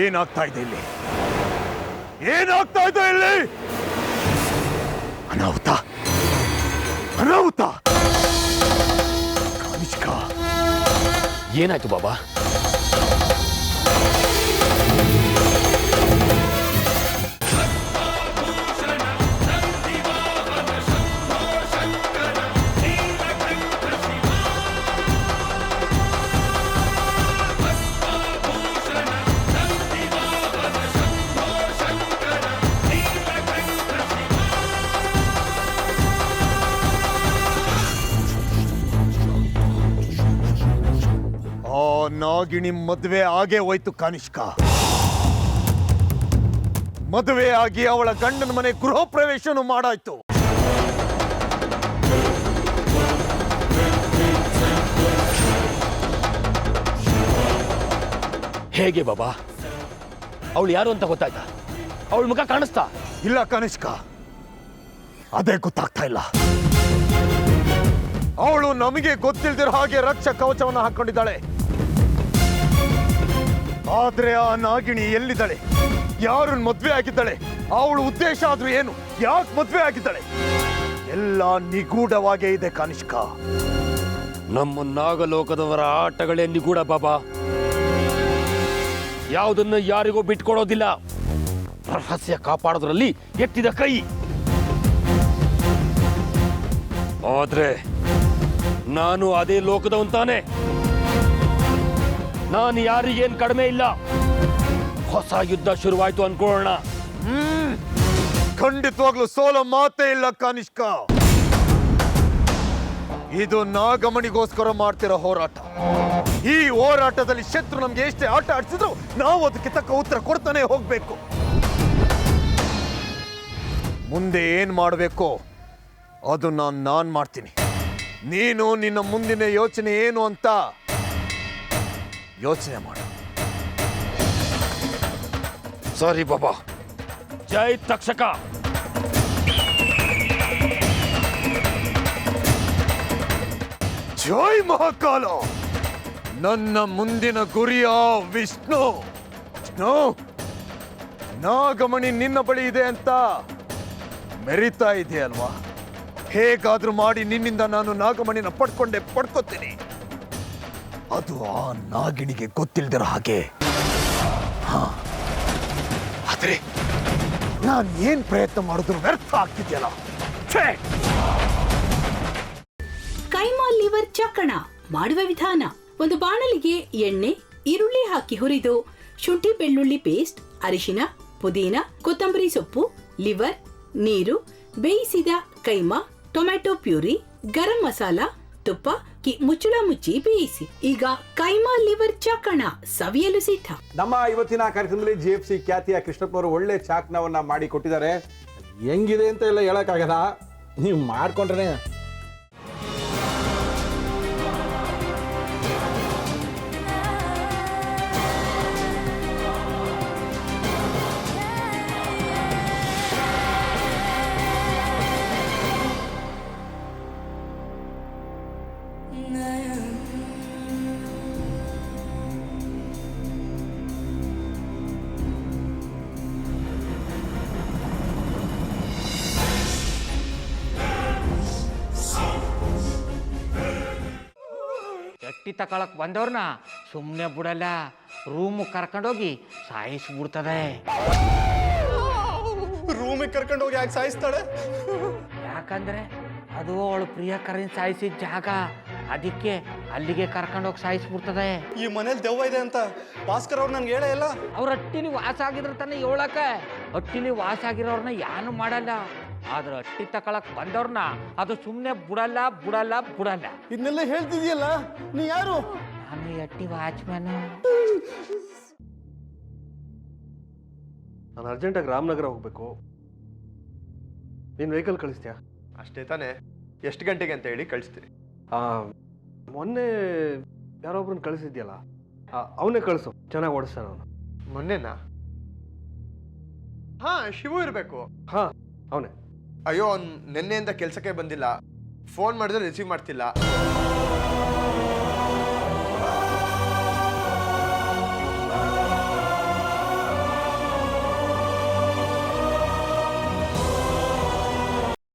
ಏನಾಗ್ತಾ ಇದೆ ಇಲ್ಲಿ? ಏನಾಗ್ತಾ ಇದೆ ಇಲ್ಲಿ? ಅನಾಹುತ, ಅನಾಹುತ! ಕಾನಿಷ್ಕ, ಏನಾಯ್ತು ಬಾಬಾ? ನಾಗಿಣಿ ಮದುವೆ ಆಗೇ ಹೋಯ್ತು ಕಾನಿಷ್ಕ. ಮದುವೆ ಆಗಿ ಅವಳ ಗಂಡನ ಮನೆ ಗೃಹ ಪ್ರವೇಶನೂ ಮಾಡಾಯ್ತು. ಹೇಗೆ ಬಾಬಾ? ಅವಳು ಯಾರು ಅಂತ ಗೊತ್ತಾಯ್ತಾ? ಅವಳ ಮುಖ ಕಾಣಿಸ್ತಾ? ಇಲ್ಲ ಕಾನಿಷ್ಕ, ಅದೇ ಗೊತ್ತಾಗ್ತಾ ಇಲ್ಲ. ಅವಳು ನಮಗೆ ಗೊತ್ತಿಲ್ದಿರೋ ಹಾಗೆ ರಕ್ಷಾ ಕವಚವನ್ನು ಹಾಕೊಂಡಿದ್ದಾಳೆ. ಆದ್ರೆ ಆ ನಾಗಿಣಿ ಎಲ್ಲಿದ್ದಾಳೆ? ಯಾರನ್ನ ಮದ್ವೆ ಆಗಿದ್ದಾಳೆ? ಅವಳ ಉದ್ದೇಶ ಆದ್ರೂ ಏನು? ಯಾಕೆ ಮದ್ವೆ ಆಗಿದ್ದಾಳೆ? ಎಲ್ಲ ನಿಗೂಢವಾಗೇ ಇದೆ ಕಾನಿಷ್ಕ. ನಮ್ಮ ನಾಗಲೋಕದವರ ಆಟಗಳೇ ನಿಗೂಢ ಬಾಬಾ. ಯಾವುದನ್ನು ಯಾರಿಗೂ ಬಿಟ್ಕೊಡೋದಿಲ್ಲ. ರಹಸ್ಯ ಕಾಪಾಡೋದ್ರಲ್ಲಿ ಎತ್ತಿದ ಕೈ. ಆದ್ರೆ ನಾನು ಅದೇ ಲೋಕದವಂತಾನೆ. ನಾನು ಯಾರಿಗೇನ್ ಕಡಿಮೆ ಇಲ್ಲ. ಹೊಸ ಯುದ್ಧ ಶುರುವಾಯ್ತು ಅನ್ಕೊಳ್ಳೋಣ. ಖಂಡಿತವಾಗ್ಲೂ ಸೋಲೋ ಮಾತೇ ಇಲ್ಲ ಕಾನಿಷ್ಕ. ಇದು ನಾಗಮಣಿಗೋಸ್ಕರ ಮಾಡ್ತಿರೋ ಹೋರಾಟ. ಈ ಹೋರಾಟದಲ್ಲಿ ಶತ್ರು ನಮ್ಗೆ ಎಷ್ಟೇ ಆಟ ಆಡಿಸಿದ್ರು ನಾವು ಅದಕ್ಕೆ ತಕ್ಕ ಉತ್ತರ ಕೊಡ್ತಾನೆ ಹೋಗ್ಬೇಕು. ಮುಂದೆ ಏನ್ ಮಾಡಬೇಕು ಅದು ನಾನ್ ಮಾಡ್ತೀನಿ. ನೀನು ನಿನ್ನ ಮುಂದಿನ ಯೋಚನೆ ಏನು ಅಂತ ಯೋಚನೆ ಮಾಡು. ಸರಿ ಬಾಬಾ. ಜೈ ತಕ್ಷಕ. ಜೈ ಮಹಾಕಾಲ. ನನ್ನ ಮುಂದಿನ ಗುರಿಯ ವಿಷ್ಣು. ವಿಷ್ಣು, ನಾಗಮಣಿ ನಿನ್ನ ಬಳಿ ಇದೆ ಅಂತ ಮೆರಿತಾ ಇದೆಯಲ್ವಾ? ಹೇಗಾದ್ರೂ ಮಾಡಿ ನಿನ್ನಿಂದ ನಾನು ನಾಗಮಣಿನ ಪಡ್ಕೋತೀನಿ. ಅದು ಆ ನಾಗಿಣಿಗೆ ಗೊತ್ತಿಲ್ದಿರೋ ಹಾಗೆ. ಆದ್ರೆ ನಾನು ಏನ್ ಪ್ರಯತ್ನ ಮಾಡಿದ್ರು ವ್ಯರ್ಥ ಆಗ್ತಿದ್ಯಲ್ಲ. ಕೈಮಾ ಲಿವರ್ ಚಕ್ಕಣ ಮಾಡುವ ವಿಧಾನ: ಒಂದು ಬಾಣಲಿಗೆ ಎಣ್ಣೆ, ಈರುಳ್ಳಿ ಹಾಕಿ ಹುರಿದು ಶುಂಠಿ ಬೆಳ್ಳುಳ್ಳಿ ಪೇಸ್ಟ್, ಅರಿಶಿನ, ಪುದೀನ, ಕೊತ್ತಂಬರಿ ಸೊಪ್ಪು, ಲಿವರ್, ನೀರು, ಬೇಯಿಸಿದ ಕೈಮಾ, ಟೊಮ್ಯಾಟೊ ಪ್ಯೂರಿ, ಗರಂ ಮಸಾಲ, ತುಪ್ಪ ಮುಚ್ಚಳ ಮುಚ್ಚಿ ಬೇಯಿಸಿ. ಈಗ ಕೈಮಾ ಲಿವರ್ ಚಾಕಣ ಸವಿಯಲು ಸಿದ್ಧ. ನಮ್ಮ ಇವತ್ತಿನ ಕಾರ್ಯಕ್ರಮದಲ್ಲಿ GFC ಖ್ಯಾತಿಯ ಕೃಷ್ಣಪ್ಪನವರು ಒಳ್ಳೆ ಚಾಕ್ನವನ್ನ ಮಾಡಿ ಕೊಟ್ಟಿದ್ದಾರೆ. ಹೆಂಗಿದೆ ಅಂತ ಎಲ್ಲ ಹೇಳಕ್ಕಾಗಲ್ಲ, ನೀವು ಮಾಡ್ಕೊಂಡ್ರೆ. ಎಟ್ಟಿ ತಕೊಳಕ್ ಬಂದವ್ರನ್ನ ಸುಮ್ಮನೆ ಬಿಡಲ್ಲ, ರೂಮ್ ಕರ್ಕೊಂಡೋಗಿ ಸಾಯಿಸ್ಬಿಡ್ತದೆ. ರೂಮಿಗೆ ಕರ್ಕೊಂಡೋಗಿ ಯಾಕೆ ಸಾಯಿಸ್ತಾಳೆ? ಯಾಕಂದ್ರೆ ಅದು ಅವಳು ಪ್ರಿಯಕರನ್ ಸಾಯಿಸಿದ ಜಾಗ, ಅದಕ್ಕೆ ಅಲ್ಲಿಗೆ ಕರ್ಕೊಂಡೋಗಿ ಸಾಯಿಸ್ಬಿಡ್ತದೆ. ಈ ಮನೇಲಿ ದೆವ್ವ ಇದೆ ಅಂತ ಭಾಸ್ಕರ್ ಅವ್ರು ನನ್ಗೆ ಹೇಳೇ ಇಲ್ಲ. ಅವ್ರ ಹಟ್ಟಿಲಿ ವಾಸ ಆಗಿದ್ರ ತಾನೆ ಹೇಳಕ. ಹಟ್ಟಿಲಿ ವಾಸ ಆಗಿರೋರ್ನ ಯಾನು ಮಾಡಲ್ಲ, ಆದ್ರೆ ಹಟ್ಟಿ ತಕೊಳಕ್ ಬಂದವ್ರನ್ನ ಅದು ಸುಮ್ಮನೆ ಬಿಡಲ್ಲ. ಇದನ್ನೆಲ್ಲ ಹೇಳ್ತಿದ್ಯಲ್ಲ, ನೀ ಯಾರು? ನಾನು ಹಟ್ಟಿ ವಾಚ್ಮ್ಯಾನು. ನಾನು ಅರ್ಜೆಂಟಾಗಿ ರಾಮನಗರ ಹೋಗ್ಬೇಕು. ನೀನು ವೆಹಿಕಲ್ ಕಳಿಸ್ತೀಯಾ? ಅಷ್ಟೇ ತಾನೆ. ಎಷ್ಟು ಗಂಟೆಗೆ ಅಂತ ಹೇಳಿ ಕಳಿಸ್ತೀರಿ? ಮೊನ್ನೆ ಯಾರೊಬ್ರನ್ನ ಕಳಿಸಿದ್ಯಲ್ಲ, ಅವನೇ ಕಳಿಸು, ಚೆನ್ನಾಗಿ ಓಡಿಸ್ತಾನೆ ಅವನು. ಮೊನ್ನೆನಾ? ಹಾ, ಶಿವು ಇರಬೇಕು. ಹಾ, ಅವನೇ. ಅಯ್ಯೋ, ಅವ್ನು ನಿನ್ನೆಯಿಂದ ಕೆಲಸಕ್ಕೆ ಬಂದಿಲ್ಲ. ಫೋನ್ ಮಾಡಿದ್ರೆ ರಿಸೀವ್ ಮಾಡ್ತಿಲ್ಲ.